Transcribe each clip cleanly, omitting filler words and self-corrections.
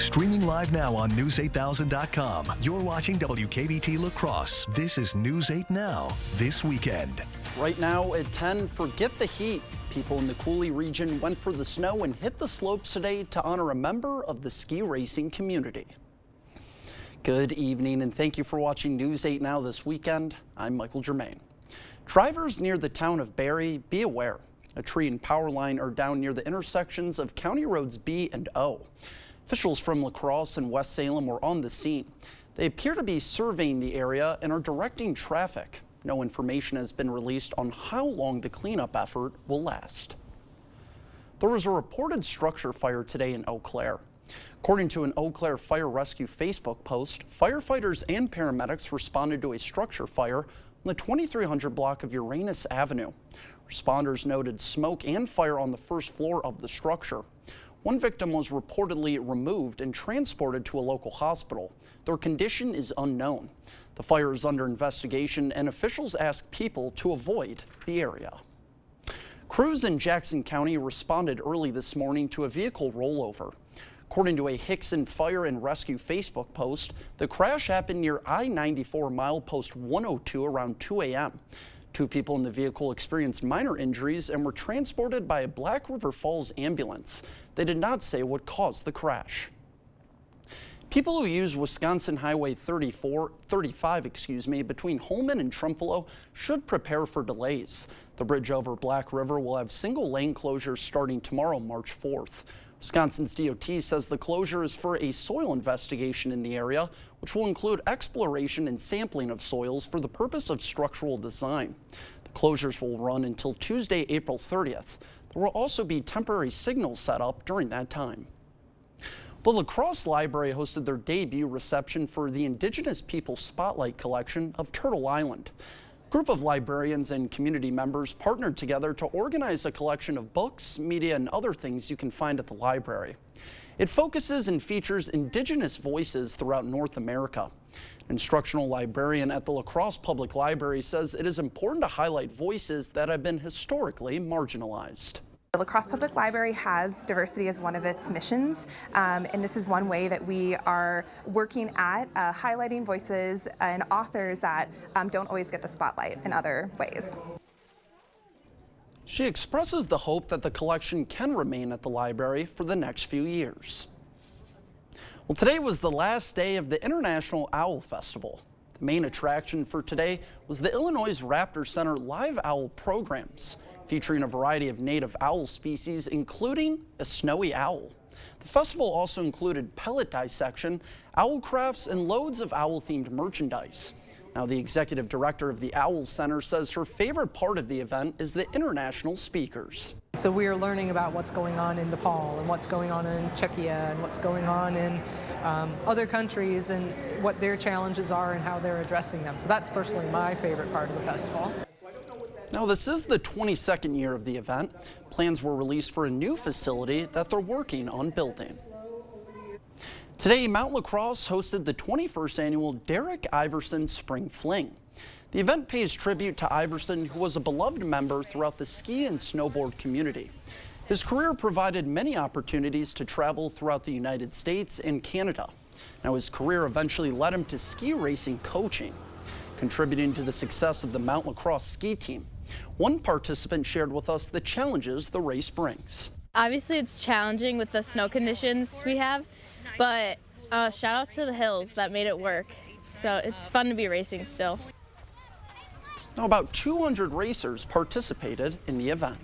Streaming live now on News8000.com. You're watching WKBT La Crosse. This is News 8 Now, this weekend. Right now at 10, forget the heat. People in the Cooley region went for the snow and hit the slopes today to honor a member of the ski racing community. Good evening and thank you for watching News 8 Now this weekend. I'm Michael Germain. Drivers near the town of Barre, be aware. A tree and power line are down near the intersections of County Roads B and O. Officials from La Crosse and West Salem were on the scene. They appear to be surveying the area and are directing traffic. No information has been released on how long the cleanup effort will last. There was a reported structure fire today in Eau Claire. According to an Eau Claire Fire Rescue Facebook post, firefighters and paramedics responded to a structure fire on the 2300 block of Uranus Avenue. Responders noted smoke and fire on the first floor of the structure. One victim was reportedly removed and transported to a local hospital. Their condition is unknown. The fire is under investigation and officials ask people to avoid the area. Crews in Jackson County responded early this morning to a vehicle rollover. According to a Hickson Fire and Rescue Facebook post, the crash happened near I-94 milepost 102 around 2 a.m. Two people in the vehicle experienced minor injuries and were transported by a Black River Falls ambulance. They did not say what caused the crash. People who use Wisconsin Highway 35 between Holmen and Trumpelow should prepare for delays. The bridge over Black River will have single lane closures starting tomorrow, March 4th. Wisconsin's DOT says the closure is for a soil investigation in the area, which will include exploration and sampling of soils for the purpose of structural design. The closures will run until Tuesday, April 30th. There will also be temporary signals set up during that time. The La Crosse Library hosted their debut reception for the Indigenous People Spotlight collection of Turtle Island. A group of librarians and community members partnered together to organize a collection of books, media, and other things you can find at the library. It focuses and features Indigenous voices throughout North America. An instructional librarian at the La Crosse Public Library says it is important to highlight voices that have been historically marginalized. The La Crosse Public Library has diversity as one of its missions, and this is one way that we are working at highlighting voices and authors that don't always get the spotlight in other ways. She expresses the hope that the collection can remain at the library for the next few years. Well, today was the last day of the International Owl Festival. The main attraction for today was the Illinois Raptor Center live owl programs, featuring a variety of native owl species, including a snowy owl. The festival also included pellet dissection, owl crafts, and loads of owl-themed merchandise. Now, the executive director of the Owl Center says her favorite part of the event is the international speakers. So we are learning about what's going on in Nepal and what's going on in Czechia and what's going on in other countries and what their challenges are and how they're addressing them. So that's personally my favorite part of the festival. Now, this is the 22nd year of the event. Plans were released for a new facility that they're working on building. Today, Mount La Crosse hosted the 21st annual Derek Iverson Spring Fling. The event pays tribute to Iverson, who was a beloved member throughout the ski and snowboard community. His career provided many opportunities to travel throughout the United States and Canada. Now, his career eventually led him to ski racing coaching, contributing to the success of the Mount La Crosse ski team. One participant shared with us the challenges the race brings. Obviously, it's challenging with the snow conditions we have, but shout out to the hills that made it work. So it's fun to be racing still. Now, about 200 racers participated in the event.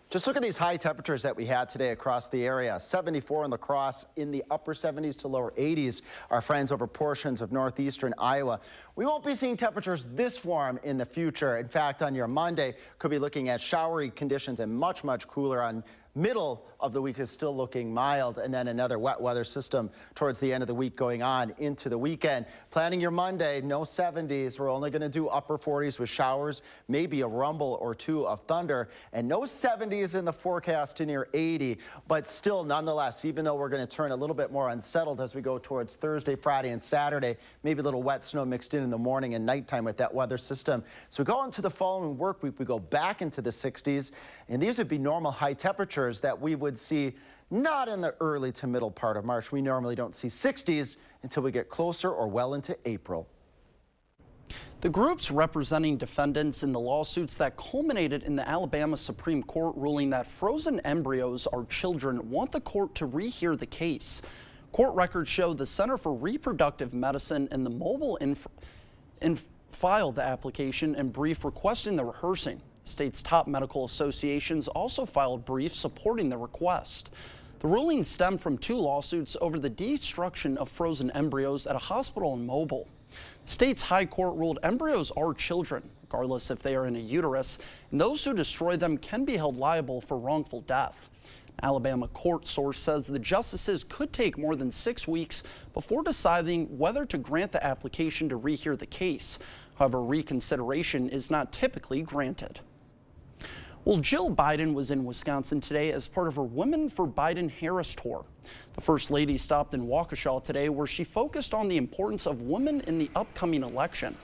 Just look at these high temperatures that we had today across the area. 74 in La Crosse, in the upper 70s to lower 80s. Our friends over portions of northeastern Iowa. We won't be seeing temperatures this warm in the future. In fact, on your Monday, could be looking at showery conditions and much, much cooler on Middle of the week is still looking mild, and then another wet weather system towards the end of the week going on into the weekend. Planning your Monday, no 70s. We're only going to do upper 40s with showers, maybe a rumble or two of thunder, and no 70s in the forecast to near 80. But still, nonetheless, even though we're going to turn a little bit more unsettled as we go towards Thursday, Friday, and Saturday, maybe a little wet snow mixed in the morning and nighttime with that weather system. So we go into the following work week, we go back into the 60s, and these would be normal high temperatures that we would see not in the early to middle part of March. We normally don't see 60s until we get closer or well into April. The groups representing defendants in the lawsuits that culminated in the Alabama Supreme Court ruling that frozen embryos are children want the court to rehear the case. Court records show the Center for Reproductive Medicine and the Mobile filed the application and brief requesting the rehearsing. State's top medical associations also filed briefs supporting the request. The ruling stemmed from two lawsuits over the destruction of frozen embryos at a hospital in Mobile. The state's high court ruled embryos are children, regardless if they are in a uterus, and those who destroy them can be held liable for wrongful death. An Alabama court source says the justices could take more than 6 weeks before deciding whether to grant the application to rehear the case. However, reconsideration is not typically granted. Well, Jill Biden was in Wisconsin today as part of her Women for Biden-Harris tour. The First Lady stopped in Waukesha today, where she focused on the importance of women in the upcoming election.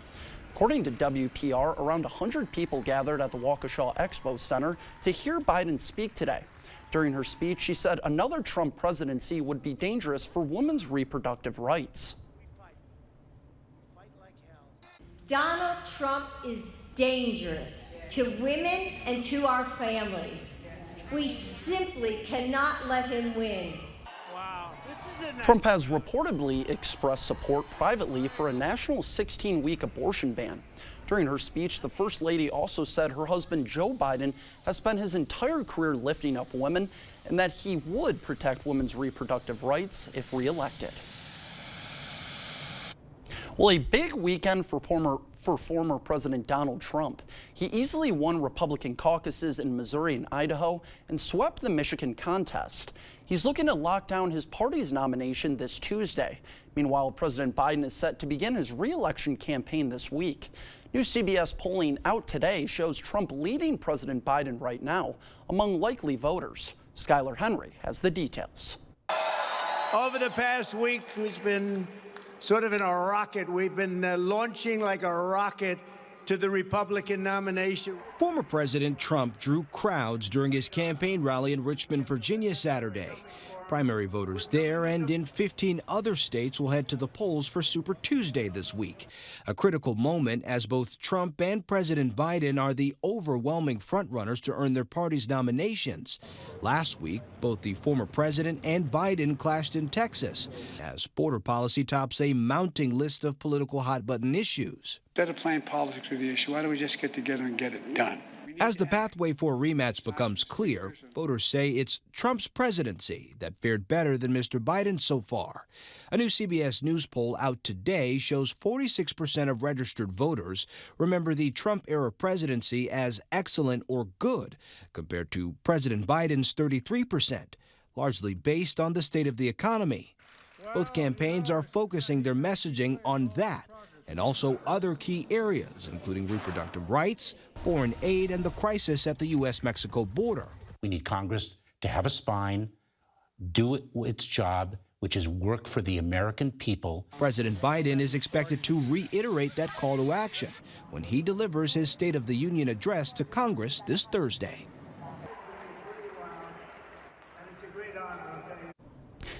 According to WPR, around 100 people gathered at the Waukesha Expo Center to hear Biden speak today. During her speech, she said another Trump presidency would be dangerous for women's reproductive rights. We fight like hell. Donald Trump is dangerous to women and to our families. We simply cannot let him win. Wow, this is a nice Trump has reportedly expressed support privately for a national 16-week abortion ban. During her speech, the First Lady also said her husband Joe Biden has spent his entire career lifting up women and that he would protect women's reproductive rights if reelected. Well, a big weekend for former President Donald Trump. He easily won Republican caucuses in Missouri and Idaho and swept the Michigan contest. He's looking to lock down his party's nomination this Tuesday. Meanwhile, President Biden is set to begin his re-election campaign this week. New CBS polling out today shows Trump leading President Biden right now among likely voters. Skylar Henry has the details. Over the past week, it's been sort of in a rocket. We've been launching like a rocket to the Republican nomination. Former President Trump drew crowds during his campaign rally in Richmond, Virginia Saturday. Primary voters there and in 15 other states will head to the polls for Super Tuesday this week. A critical moment as both Trump and President Biden are the overwhelming frontrunners to earn their party's nominations. Last week, both the former president and Biden clashed in Texas as border policy tops a mounting list of political hot-button issues. Instead of playing politics with the issue, why don't we just get together and get it done? As the pathway for a rematch becomes clear, voters say it's Trump's presidency that fared better than Mr. Biden so far. A new CBS News poll out today shows 46% of registered voters remember the Trump-era presidency as excellent or good, compared to President Biden's 33%, largely based on the state of the economy. Both campaigns are focusing their messaging on that, and also other key areas, including reproductive rights, foreign aid, and the crisis at the U.S.-Mexico border. We need Congress to have a spine, do its job, which is work for the American people. President Biden is expected to reiterate that call to action when he delivers his State of the Union address to Congress this Thursday.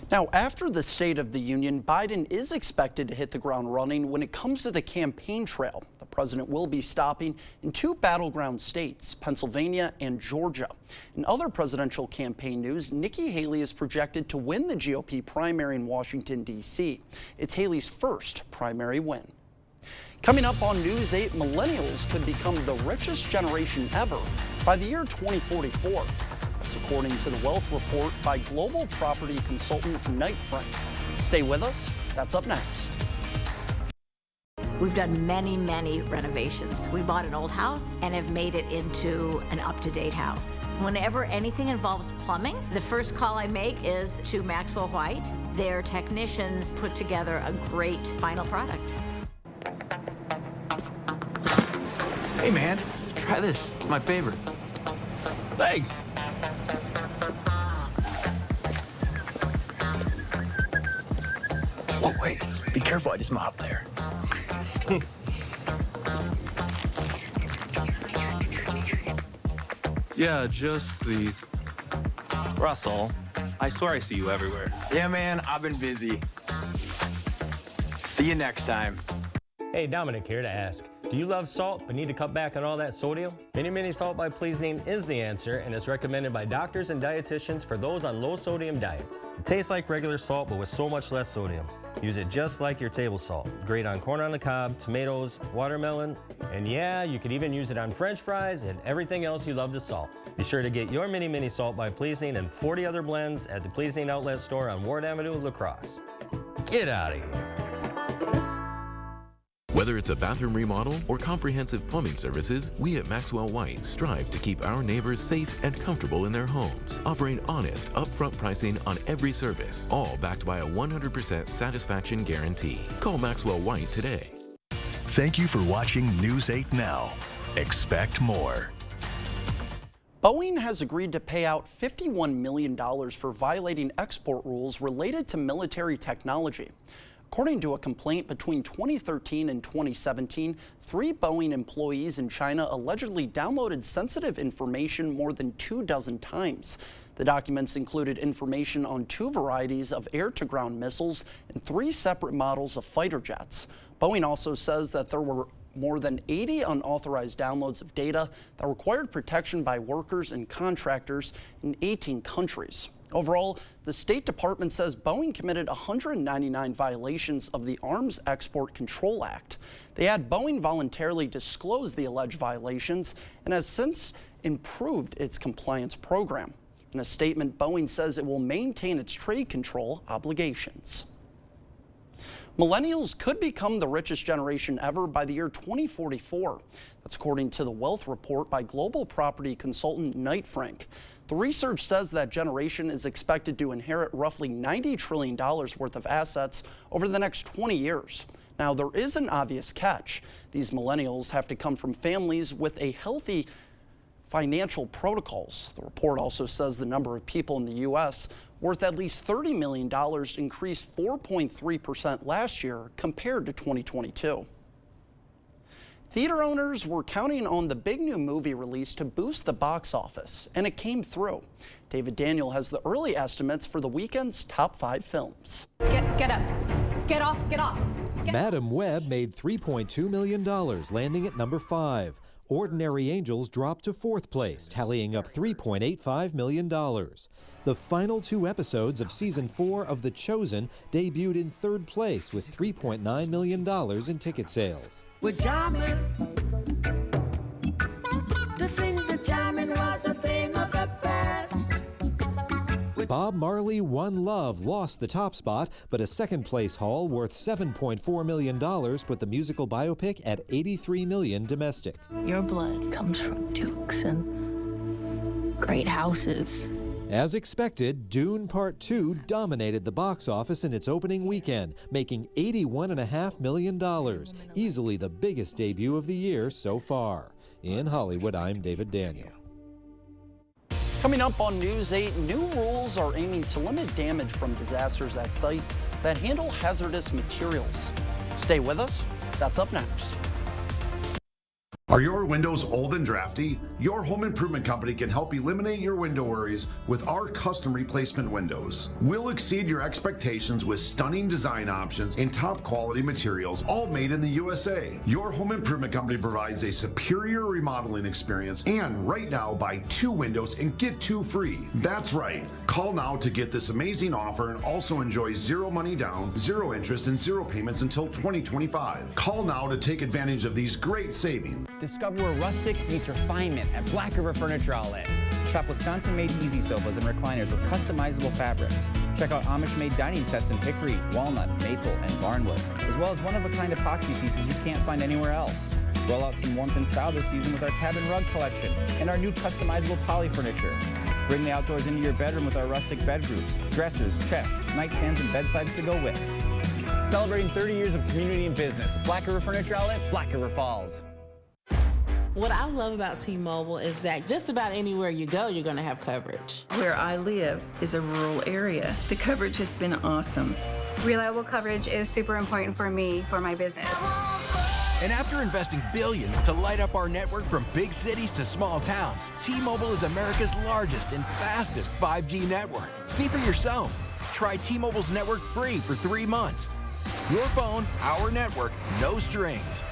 Now, after the State of the Union, Biden is expected to hit the ground running when it comes to the campaign trail. The president will be stopping in two battleground states, Pennsylvania and Georgia. In other presidential campaign news, Nikki Haley is projected to win the GOP primary in Washington, D.C. It's Haley's first primary win. Coming up on News 8, millennials could become the richest generation ever by the year 2044. According to the Wealth Report by global property consultant Knight Frank. Stay with us. That's up next. We've done many, many renovations. We bought an old house and have made it into an up-to-date house. Whenever anything involves plumbing, the first call I make is to Maxwell White. Their technicians put together a great final product. Hey man, try this. It's my favorite. Thanks. Whoa, wait. Be careful, I just mopped there. Yeah, just these. Russell, I swear I see you everywhere. Yeah, man, I've been busy. See you next time. Hey, Dominic here to ask, do you love salt but need to cut back on all that sodium? Mini Mini Salt by Pleasing is the answer, and it's recommended by doctors and dietitians for those on low sodium diets. It tastes like regular salt but with so much less sodium. Use it just like your table salt. Great on corn on the cob, tomatoes, watermelon, and yeah, you could even use it on French fries and everything else you love to salt. Be sure to get your Mini Mini Salt by Pleasing and 40 other blends at the Pleasing Outlet Store on Ward Avenue, La Crosse. Get out of here. Whether it's a bathroom remodel or comprehensive plumbing services, we at Maxwell White strive to keep our neighbors safe and comfortable in their homes, offering honest, upfront pricing on every service, all backed by a 100% satisfaction guarantee. Call Maxwell White today. Thank you for watching News 8 Now. Expect more. Boeing has agreed to pay out $51 million for violating export rules related to military technology. According to a complaint between 2013 and 2017, 3 Boeing employees in China allegedly downloaded sensitive information more than 24 times. The documents included information on 2 varieties of air-to-ground missiles and 3 separate models of fighter jets. Boeing also says that there were more than 80 unauthorized downloads of data that required protection by workers and contractors in 18 countries. Overall, the State Department says Boeing committed 199 violations of the Arms Export Control Act. They add Boeing voluntarily disclosed the alleged violations and has since improved its compliance program. In a statement, Boeing says it will maintain its trade control obligations. Millennials could become the richest generation ever by the year 2044. That's according to the Wealth Report by global property consultant Knight Frank. The research says that generation is expected to inherit roughly $90 trillion worth of assets over the next 20 years. Now, there is an obvious catch. These millennials have to come from families with a healthy financial protocols. The report also says the number of people in the U.S. worth at least $30 million increased 4.3% last year compared to 2022. Theater owners were counting on the big new movie release to boost the box office, and it came through. David Daniel has the early estimates for the weekend's top 5 films. Get up. Get off. Get off. Madam Web made $3.2 million, landing at number 5. Ordinary Angels dropped to 4th place, tallying up $3.85 million. The final 2 episodes of Season 4 of The Chosen debuted in 3rd place with $3.9 million in ticket sales. We're jamming. The thing that jamming was a thing of the past. Bob Marley, One Love lost the top spot, but a 2nd place haul worth $7.4 million put the musical biopic at $83 million domestic. Your blood comes from dukes and great houses. As expected, Dune Part 2 dominated the box office in its opening weekend, making $81.5 million, easily the biggest debut of the year so far. In Hollywood, I'm David Daniel. Coming up on News 8, new rules are aiming to limit damage from disasters at sites that handle hazardous materials. Stay with us. That's up next. Are your windows old and drafty? Your home improvement company can help eliminate your window worries with our custom replacement windows. We'll exceed your expectations with stunning design options and top quality materials, all made in the USA. Your home improvement company provides a superior remodeling experience, and right now buy 2 windows and get 2 free. That's right. Call now to get this amazing offer and also enjoy 0 money down, 0 interest, and 0 payments until 2025. Call now to take advantage of these great savings. Discover where rustic meets refinement at Black River Furniture Outlet. Shop Wisconsin-made easy sofas and recliners with customizable fabrics. Check out Amish-made dining sets in hickory, walnut, maple, and barnwood, as well as one-of-a-kind epoxy pieces you can't find anywhere else. Roll out some warmth and style this season with our cabin rug collection and our new customizable poly furniture. Bring the outdoors into your bedroom with our rustic bed groups, dressers, chests, nightstands, and bedsides to go with. Celebrating 30 years of community and business. Black River Furniture Outlet, Black River Falls. What I love about T-Mobile is that just about anywhere you go, you're going to have coverage. Where I live is a rural area. The coverage has been awesome. Reliable coverage is super important for me, for my business. And after investing billions to light up our network from big cities to small towns, T-Mobile is America's largest and fastest 5G network. See for yourself. Try T-Mobile's network free for 3 months. Your phone, our network, no strings.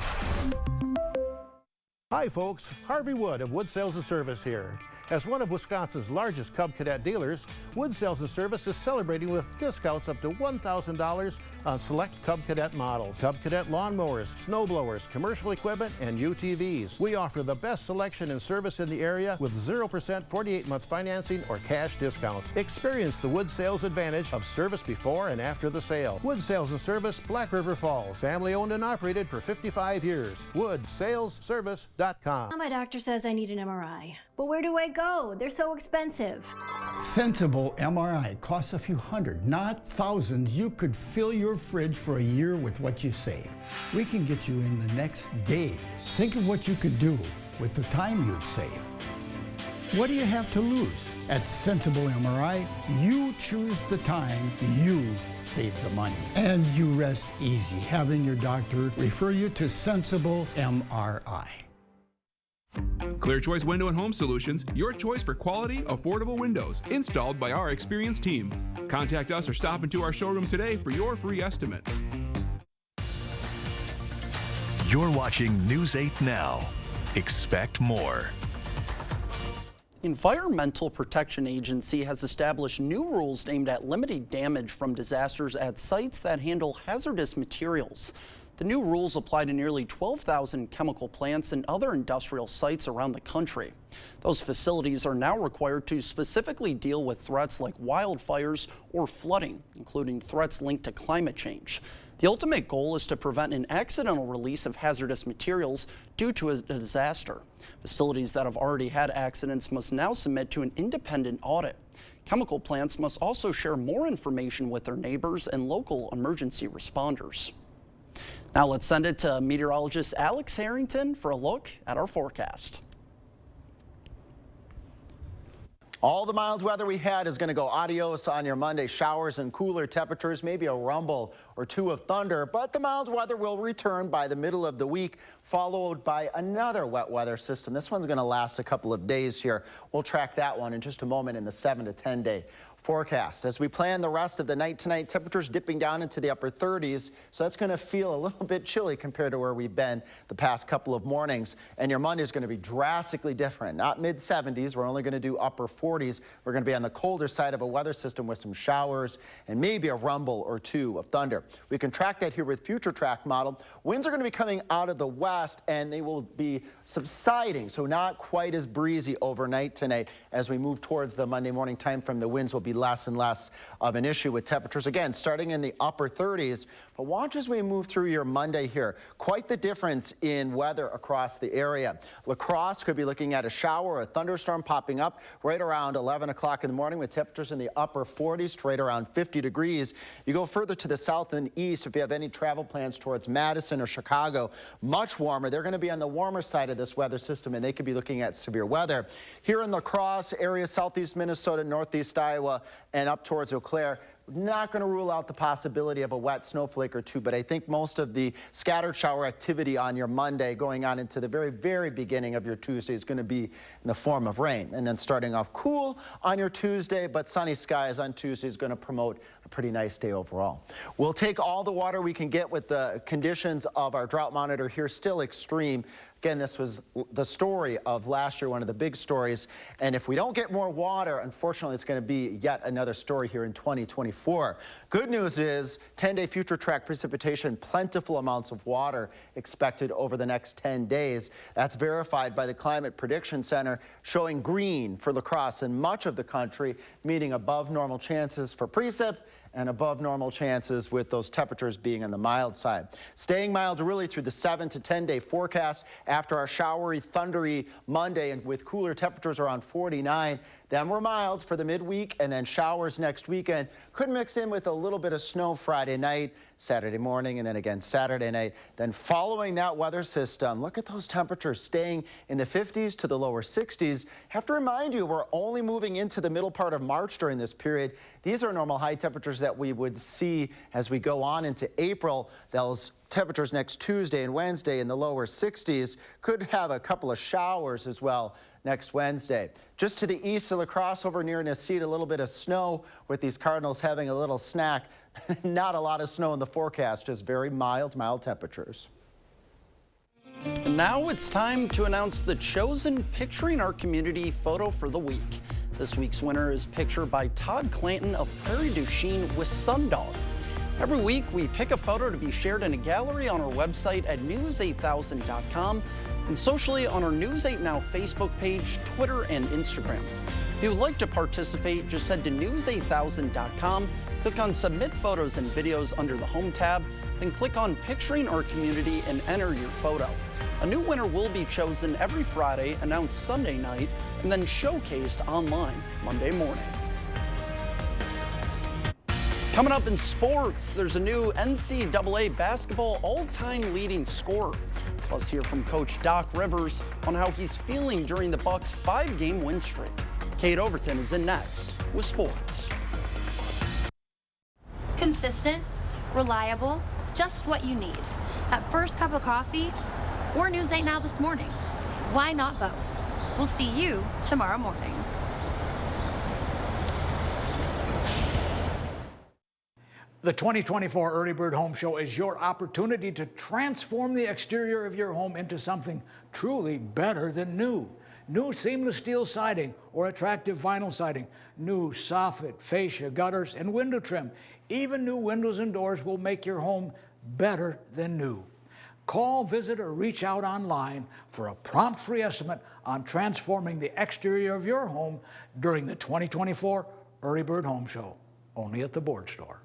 Hi folks, Harvey Wood of Wood Sales and Service here. As one of Wisconsin's largest Cub Cadet dealers, Wood Sales and Service is celebrating with discounts up to $1,000 on select Cub Cadet models, Cub Cadet lawnmowers, snow blowers, commercial equipment, and UTVs. We offer the best selection and service in the area with 0% 48-month financing or cash discounts. Experience the Wood Sales advantage of service before and after the sale. Wood Sales and Service, Black River Falls. Family owned and operated for 55 years. WoodSalesService.com. My doctor says I need an MRI. But where do I go? They're so expensive. Sensible MRI costs a few hundred, not thousands. You could fill your fridge for a year with what you save. We can get you in the next day. Think of what you could do with the time you'd save. What do you have to lose? At Sensible MRI, you choose the time, you save the money. And you rest easy having your doctor refer you to Sensible MRI. Clear Choice Window and Home Solutions, your choice for quality, affordable windows, installed by our experienced team. Contact us or stop into our showroom today for your free estimate. You're watching News 8 Now. Expect more. Environmental Protection Agency has established new rules aimed at limiting damage from disasters at sites that handle hazardous materials. The new rules apply to nearly 12,000 chemical plants and other industrial sites around the country. Those facilities are now required to specifically deal with threats like wildfires or flooding, including threats linked to climate change. The ultimate goal is to prevent an accidental release of hazardous materials due to a disaster. Facilities that have already had accidents must now submit to an independent audit. Chemical plants must also share more information with their neighbors and local emergency responders. Now let's send it to meteorologist Alex Harrington for a look at our forecast. All the mild weather we had is going to go adios on your Monday. Showers and cooler temperatures, maybe a rumble or two of thunder, but the mild weather will return by the middle of the week, followed by another wet weather system. This one's going to last a couple of days here. We'll track that one in just a moment in the 7 to 10 day forecast. As we plan the rest of the night tonight, temperatures dipping down into the upper 30s, so that's going to feel a little bit chilly compared to where we've been the past couple of mornings. And your Monday is going to be drastically different. Not mid 70s, we're only going to do upper 40s. We're going to be on the colder side of a weather system with some showers and maybe a rumble or two of thunder. We can track that here with Future Track model. Winds are going to be coming out of the west and they will be subsiding, so not quite as breezy overnight tonight. As we move towards the Monday morning time frame, the winds will be less and less of an issue with temperatures again starting in the upper 30s. But watch as we move through your Monday here. Quite the difference in weather across the area. La Crosse could be looking at a shower or a thunderstorm popping up right around 11 o'clock in the morning with temperatures in the upper 40s to right around 50 degrees. You go further to the south and east if you have any travel plans towards Madison or Chicago, much warmer. They're going to be on the warmer side of this weather system and they could be looking at severe weather. Here in La Crosse area, southeast Minnesota, northeast Iowa, and up towards Eau Claire, not going to rule out the possibility of a wet snowflake or two, but I think most of the scattered shower activity on your Monday going on into the very, very beginning of your Tuesday is going to be in the form of rain. And then starting off cool on your Tuesday, but sunny skies on Tuesday is going to promote a pretty nice day overall. We'll take all the water we can get with the conditions of our drought monitor here, still extreme. Again, this was the story of last year, one of the big stories. And if we don't get more water, unfortunately, it's going to be yet another story here in 2024. 2024. Good news is 10-day future track precipitation, plentiful amounts of water expected over the next 10 days. That's verified by the Climate Prediction Center, showing green for La Crosse and much of the country, meaning above normal chances for precip and above normal chances with those temperatures being on the mild side. Staying mild really through the 7 to 10-day forecast after our showery, thundery Monday and with cooler temperatures around 49. Then we're mild for the midweek and then showers next weekend. Could mix in with a little bit of snow Friday night, Saturday morning, and then again Saturday night. Then following that weather system, look at those temperatures staying in the 50s to the lower 60s. Have to remind you, we're only moving into the middle part of March during this period. These are normal high temperatures that we would see as we go on into April. Those temperatures next Tuesday and Wednesday in the lower 60s. Could have a couple of showers as well next Wednesday. Just to the east of La Crosse over near Nacite, a little bit of snow with these Cardinals having a little snack. Not a lot of snow in the forecast, just very mild temperatures. And now it's time to announce the chosen Picturing Our Community photo for the week. This week's winner is pictured by Todd Clanton of Prairie du Chien with Sundog. Every week, we pick a photo to be shared in a gallery on our website at news8000.com and socially on our News 8 Now Facebook page, Twitter, and Instagram. If you would like to participate, just head to news8000.com, click on Submit Photos and Videos under the Home tab, then click on Picturing Our Community and enter your photo. A new winner will be chosen every Friday, announced Sunday night, and then showcased online Monday morning. Coming up in sports, there's a new NCAA basketball all-time leading scorer. Plus hear from Coach Doc Rivers on how he's feeling during the Bucks' 5-game win streak. Kate Overton is in next with sports. Consistent, reliable, just what you need. That first cup of coffee or News 8 Now this morning. Why not both? We'll see you tomorrow morning. The 2024 Early Bird Home Show is your opportunity to transform the exterior of your home into something truly better than new. New seamless steel siding or attractive vinyl siding, new soffit, fascia, gutters, and window trim. Even new windows and doors will make your home better than new. Call, visit, or reach out online for a prompt free estimate on transforming the exterior of your home during the 2024 Early Bird Home Show, only at the Board Store.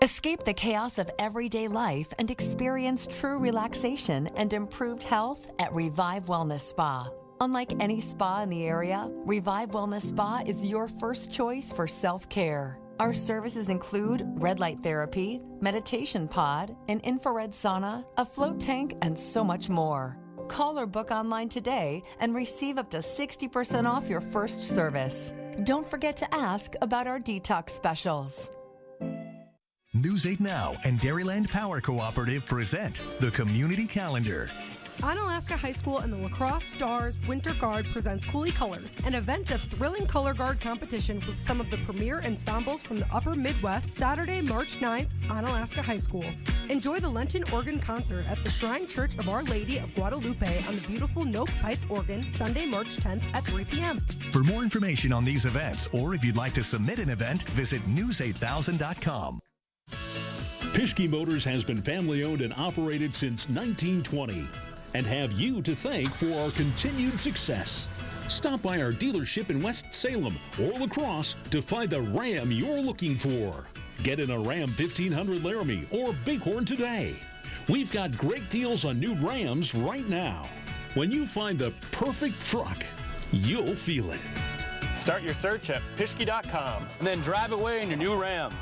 Escape the chaos of everyday life and experience true relaxation and improved health at Revive Wellness Spa. Unlike any spa in the area, Revive Wellness Spa is your first choice for self-care. Our services include red light therapy, meditation pod, an infrared sauna, a float tank, and so much more. Call or book online today and receive up to 60% off your first service. Don't forget to ask about our detox specials. News 8 Now and Dairyland Power Cooperative present the Community Calendar. Onalaska High School and the La Crosse Stars Winter Guard presents Coulee Colors, an event of thrilling color guard competition with some of the premier ensembles from the upper Midwest, Saturday, March 9th, Onalaska High School. Enjoy the Lenten organ concert at the Shrine Church of Our Lady of Guadalupe on the beautiful Note Pipe organ, Sunday, March 10th at 3 p.m. For more information on these events, or if you'd like to submit an event, visit news8000.com. Pischke Motors has been family-owned and operated since 1920 and have you to thank for our continued success. Stop by our dealership in West Salem or La Crosse to find the Ram you're looking for. Get in a Ram 1500 Laramie or Bighorn today. We've got great deals on new Rams right now. When you find the perfect truck, you'll feel it. Start your search at Pischke.com and then drive away in your new Ram.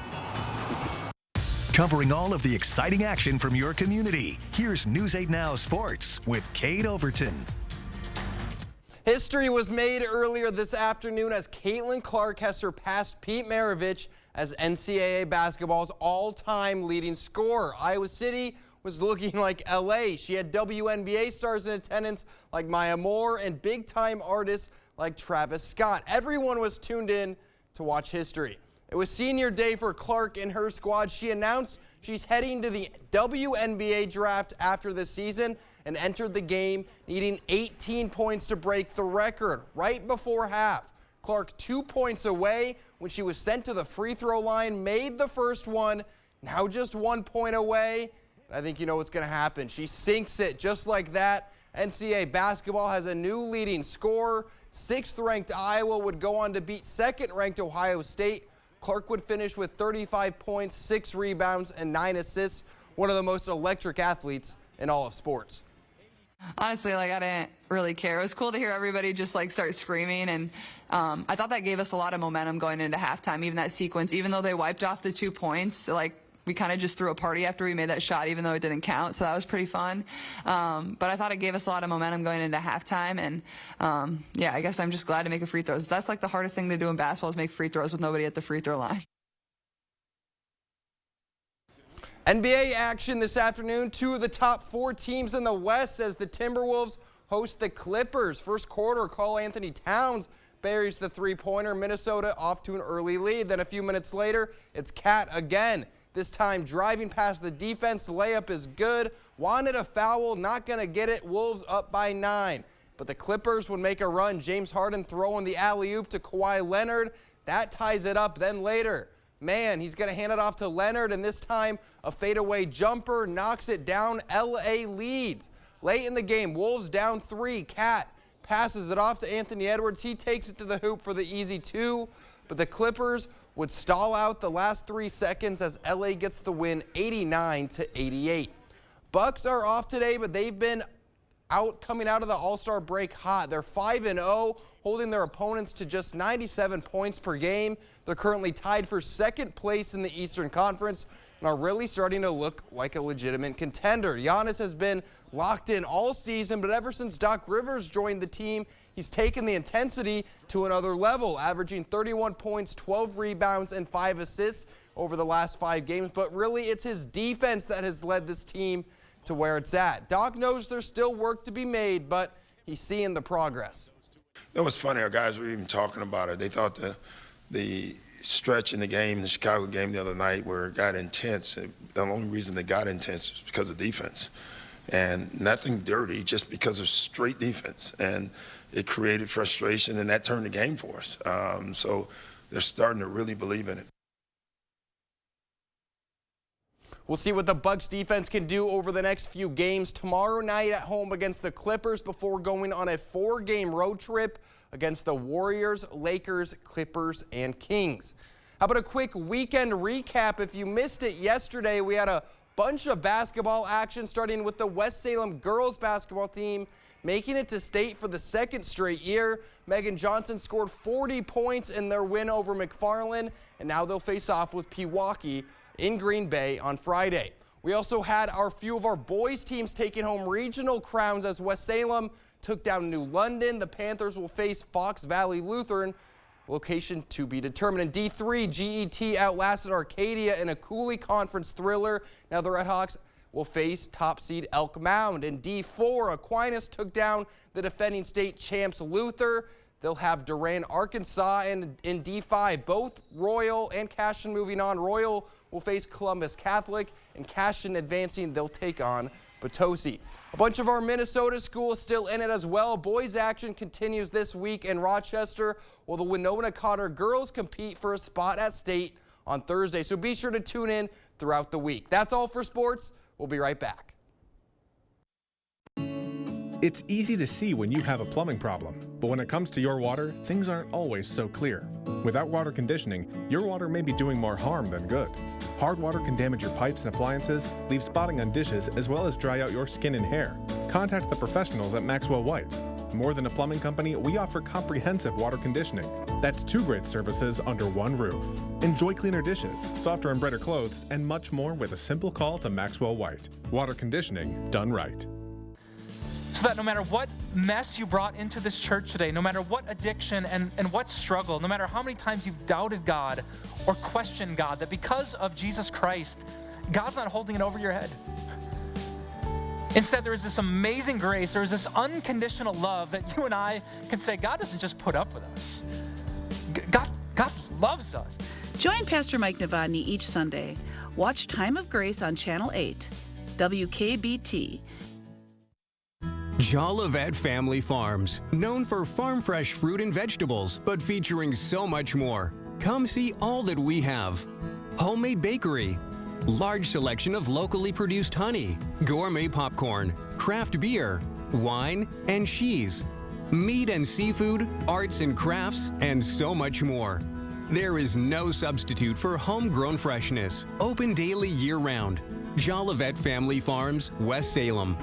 Covering all of the exciting action from your community, here's News 8 Now Sports with Kate Overton. History was made earlier this afternoon as Caitlin Clark has surpassed Pete Maravich as NCAA basketball's all-time leading scorer. Iowa City was looking like LA. She had WNBA stars in attendance like Maya Moore and big-time artists like Travis Scott. Everyone was tuned in to watch history. It was senior day for Clark and her squad. She announced she's heading to the WNBA draft after the season and entered the game needing 18 points to break the record right before half. Clark 2 points away when she was sent to the free throw line, made the first one, now just 1 point away. I think you know what's going to happen. She sinks it just like that. NCAA basketball has a new leading scorer. 6th-ranked Iowa would go on to beat 2nd-ranked Ohio State. Clark would finish with 35 points, 6 rebounds, and 9 assists. One of the most electric athletes in all of sports. Honestly, I didn't really care. It was cool to hear everybody just start screaming, and I thought that gave us a lot of momentum going into halftime. Even that sequence, even though they wiped off the 2 points, we kind of just threw a party after we made that shot, even though it didn't count. So that was pretty fun. But I thought it gave us a lot of momentum going into halftime, and yeah, I guess I'm just glad to make a free throws. That's the hardest thing to do in basketball is make free throws with nobody at the free throw line. NBA action this afternoon. 2 of the top 4 teams in the West as the Timberwolves host the Clippers. First quarter, Karl-Anthony Towns buries the three-pointer. Minnesota off to an early lead. Then a few minutes later, it's Cat again. This time driving past the defense. The layup is good. Wanted a foul, not going to get it. Wolves up by 9. But the Clippers would make a run. James Harden throwing the alley-oop to Kawhi Leonard. That ties it up. Then later, man, he's going to hand it off to Leonard, and this time a fadeaway jumper knocks it down. LA leads. Late in the game, Wolves down 3. Cat passes it off to Anthony Edwards. He takes it to the hoop for the easy 2, but the Clippers would stall out the last 3 seconds as LA gets the win 89-88. Bucks are off today, but they've been coming out of the All-Star break hot. They're 5-0, holding their opponents to just 97 points per game. They're currently tied for 2nd place in the Eastern Conference and are really starting to look like a legitimate contender. Giannis has been locked in all season, but ever since Doc Rivers joined the team, he's taken the intensity to another level, averaging 31 points, 12 rebounds, and 5 assists over the last 5 games. But really, it's his defense that has led this team to where it's at. Doc knows there's still work to be made, but he's seeing the progress. It was funny. Our guys were even talking about it. They thought the stretch in the game, the Chicago game the other night, where it got intense, the only reason they got intense was because of defense. And nothing dirty, just because of straight defense. And it created frustration, and that turned the game for us. So they're starting to really believe in it. We'll see what the Bucks defense can do over the next few games. Tomorrow night at home against the Clippers before going on a 4-game road trip against the Warriors, Lakers, Clippers, and Kings. How about a quick weekend recap? If you missed it yesterday, we had a bunch of basketball action, starting with the West Salem girls basketball team making it to state for the 2nd straight year. Megan Johnson scored 40 points in their win over McFarland, and now they'll face off with Pewaukee in Green Bay on Friday. We also had a few of our boys teams taking home regional crowns as West Salem took down New London. The Panthers will face Fox Valley Lutheran, location to be determined. In D3, GET outlasted Arcadia in a Cooley Conference thriller. Now the Redhawks will face top seed Elk Mound. In D4, Aquinas took down the defending state champs Luther. They'll have Durand, Arkansas, and in D5, both Royal and Cashion moving on. Royal will face Columbus Catholic, and Cashion advancing, they'll take on Potosi. A bunch of our Minnesota schools still in it as well. Boys action continues this week in Rochester, while the Winona Cotter girls compete for a spot at state on Thursday. So be sure to tune in throughout the week. That's all for sports. We'll be right back. It's easy to see when you have a plumbing problem, but when it comes to your water, things aren't always so clear. Without water conditioning, your water may be doing more harm than good. Hard water can damage your pipes and appliances, leave spotting on dishes, as well as dry out your skin and hair. Contact the professionals at Maxwell White. More than a plumbing company, we offer comprehensive water conditioning. That's 2 great services under one roof. Enjoy cleaner dishes, softer and brighter clothes, and much more with a simple call to Maxwell White. Water conditioning done right. So that no matter what mess you brought into this church today, no matter what addiction and what struggle, no matter how many times you've doubted God or questioned God, that because of Jesus Christ, God's not holding it over your head. Instead, there is this amazing grace, there is this unconditional love that you and I can say, God doesn't just put up with us. God loves us. Join Pastor Mike Novotny each Sunday. Watch Time of Grace on Channel 8, WKBT. Jolivet Family Farms, known for farm fresh fruit and vegetables, but featuring so much more. Come see all that we have. Homemade bakery, large selection of locally produced honey, gourmet popcorn, craft beer, wine, and cheese, meat and seafood, arts and crafts, and so much more. There is no substitute for homegrown freshness. Open daily year-round. Jolivet Family Farms, West Salem.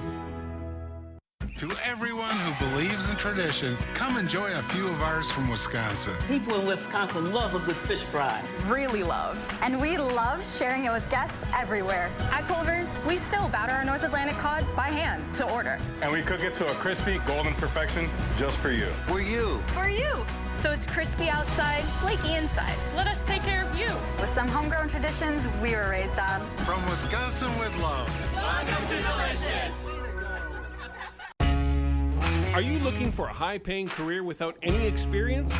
To everyone who believes in tradition, come enjoy a few of ours from Wisconsin. People in Wisconsin love a good fish fry. Really love. And we love sharing it with guests everywhere. At Culver's, we still batter our North Atlantic cod by hand to order. And we cook it to a crispy, golden perfection just for you. For you. For you. So it's crispy outside, flaky inside. Let us take care of you. With some homegrown traditions we were raised on. From Wisconsin with love. Welcome to Delicious. Are you looking for a high-paying career without any experience?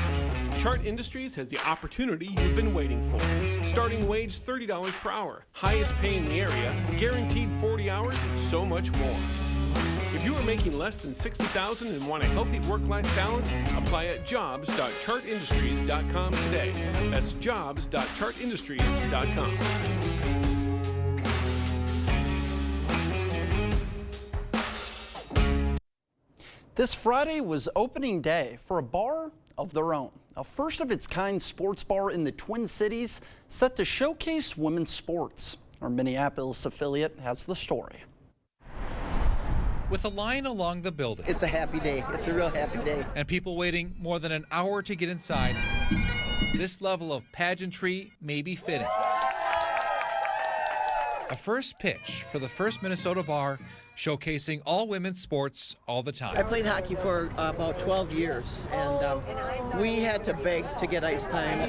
Chart Industries has the opportunity you've been waiting for. Starting wage $30 per hour, highest pay in the area, guaranteed 40 hours, and so much more. If you are making less than $60,000 and want a healthy work-life balance, apply at jobs.chartindustries.com today. That's jobs.chartindustries.com. This Friday was opening day for a bar of their own, a first-of-its-kind sports bar in the Twin Cities set to showcase women's sports. Our Minneapolis affiliate has the story. With a line along the building. It's a happy day. It's a real happy day. And people waiting more than an hour to get inside, this level of pageantry may be fitting. A first pitch for the first Minnesota bar showcasing all women's sports all the time. I played hockey for about 12 years, and we had to beg to get ice time.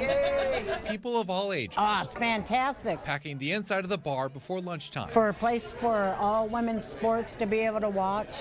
People of all ages. Oh, it's fantastic. Packing the inside of the bar before lunchtime. For a place for all women's sports to be able to watch.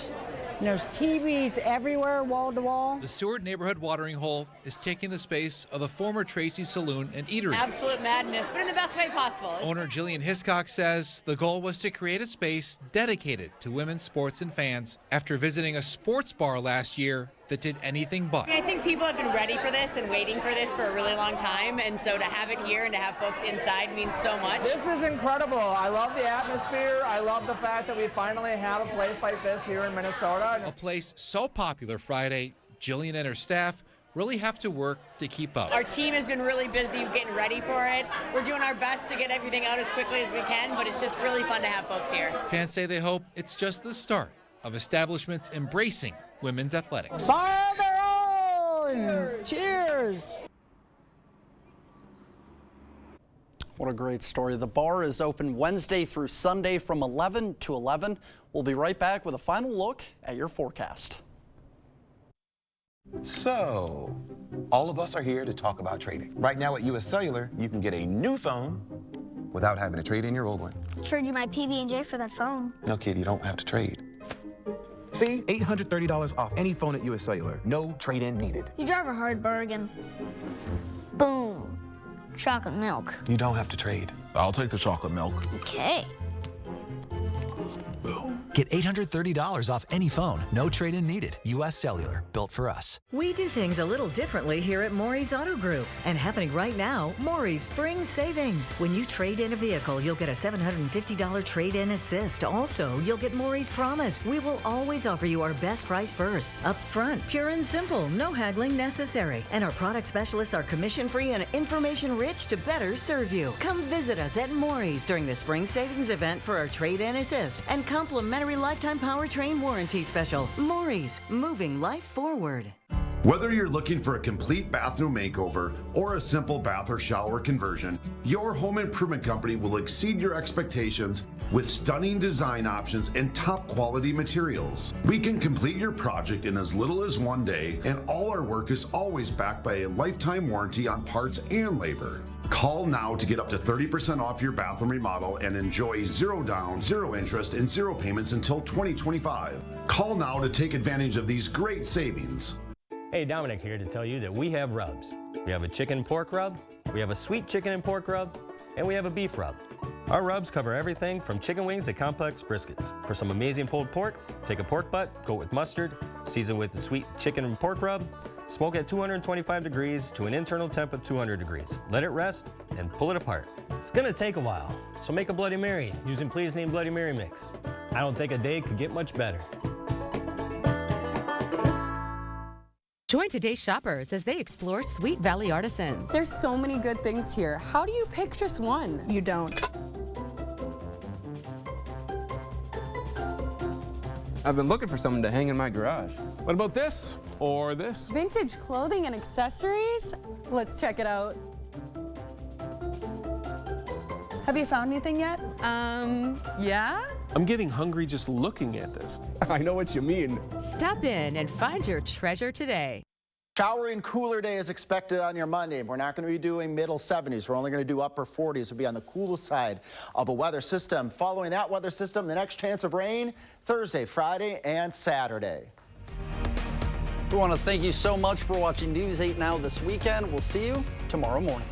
And there's TVs everywhere, wall to wall. The Seward Neighborhood Watering Hole is taking the space of the former Tracy's Saloon and Eatery. Absolute madness, but in the best way possible. Owner Jillian Hiscock says the goal was to create a space dedicated to women's sports and fans after visiting a sports bar last year that did anything but. I think people have been ready for this and waiting for this for a really long time, and so to have it here and to have folks inside means so much. This is incredible. I love the atmosphere. I love the fact that we finally have a place like this here in Minnesota. A place so popular Friday, Jillian and her staff really have to work to keep up. Our team has been really busy getting ready for it. We're doing our best to get everything out as quickly as we can, but it's just really fun to have folks here. Fans say they hope it's just the start of establishments embracing women's athletics. Bar of their own! Cheers! What a great story. The bar is open Wednesday through Sunday from 11 to 11. We'll be right back with a final look at your forecast. So, all of us are here to talk about trading. Right now at US Cellular, you can get a new phone without having to trade in your old one. Trade you my PB&J for that phone. No, kid, you don't have to trade. See, $830 off any phone at US Cellular. No trade-in needed. You drive a hard bargain. Boom. Chocolate milk. You don't have to trade. I'll take the chocolate milk. Okay. Get $830 off any phone. No trade-in needed. US Cellular. Built for us. We do things a little differently here at Maury's Auto Group. And happening right now, Maury's Spring Savings. When you trade in a vehicle, you'll get a $750 trade-in assist. Also, you'll get Maury's Promise. We will always offer you our best price first. Up front, pure and simple. No haggling necessary. And our product specialists are commission-free and information-rich to better serve you. Come visit us at Maury's during the Spring Savings event for our trade-in assist and complimentary lifetime powertrain warranty special. Maury's, moving life forward. Whether you're looking for a complete bathroom makeover or a simple bath or shower conversion, your home improvement company will exceed your expectations with stunning design options and top quality materials. We can complete your project in as little as 1 day, and all our work is always backed by a lifetime warranty on parts and labor. Call now to get up to 30% off your bathroom remodel and enjoy 0 down, 0 interest, and 0 payments until 2025. Call now to take advantage of these great savings. Hey, Dominic here to tell you that we have rubs. We have a chicken and pork rub, we have a sweet chicken and pork rub, and we have a beef rub. Our rubs cover everything from chicken wings to complex briskets. For some amazing pulled pork, take a pork butt, coat with mustard, season with the sweet chicken and pork rub, smoke at 225 degrees to an internal temp of 200 degrees. Let it rest and pull it apart. It's gonna take a while, so make a Bloody Mary using Please Name Bloody Mary mix. I don't think a day could get much better. Join today's shoppers as they explore Sweet Valley Artisans. There's so many good things here. How do you pick just one? You don't. I've been looking for something to hang in my garage. What about this? Or this? Vintage clothing and accessories? Let's check it out. Have you found anything yet? Yeah? I'm getting hungry just looking at this. I know what you mean. Stop in and find your treasure today. Showery and cooler day is expected on your Monday. We're not going to be doing middle 70s. We're only going to do upper 40s. We'll be on the coolest side of a weather system. Following that weather system, the next chance of rain Thursday, Friday, and Saturday. We want to thank you so much for watching News 8 Now this weekend. We'll see you tomorrow morning.